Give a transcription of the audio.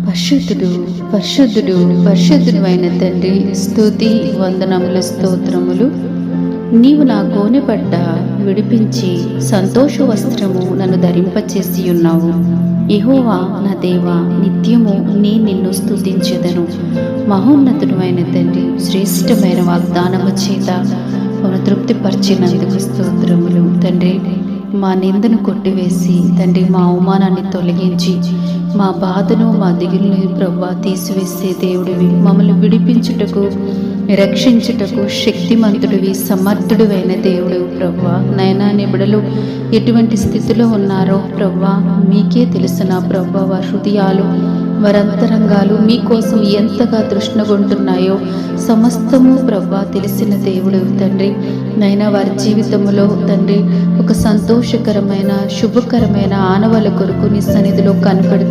పరిశుద్ధుడు పరిశుద్ధుడు పరిశుద్ధుడు అయిన తండ్రి, స్తుతి వందనములు స్తోత్రములు. నీవు నా గోనె పట్ట విడిపించి సంతోష వస్త్రము నన్ను ధరింపచేసి ఉన్నావు. యెహోవా నా దేవా, నిత్యము నిన్ను స్తుతించెదను. మహోన్నతుడు అయిన తండ్రి, శ్రేష్టమైన వాగ్దానము చేత మమ్మల్ని తృప్తిపరిచినందుకు స్తోత్రములు. తండ్రి, మా నిందను కొట్టివేసి తండ్రి, మా అవమానాన్ని తొలగించి మా బాధను మా దిగులుని ప్రభువా తీసివేసే దేవుడివి, మమ్మల్ని విడిపించుటకు రక్షించుటకు శక్తిమంతుడివి, సమర్థుడివైన దేవుడు ప్రభువా. నైనా నిబిడలు ఎటువంటి స్థితిలో ఉన్నారో ప్రభువా మీకే తెలుసు నా ప్రభువా. వారి హృదయాలు, వారి అంతరంగాలు మీకోసం ఎంతగా తృష్ణగొంటున్నాయో సమస్తము ప్రభువా తెలిసిన దేవుడు తండ్రి. నైనా వారి జీవితంలో తండ్రి ఒక సంతోషకరమైన శుభకరమైన ఆనవాళ్ళ కొరకు నీ సన్నిధిలో కనపడు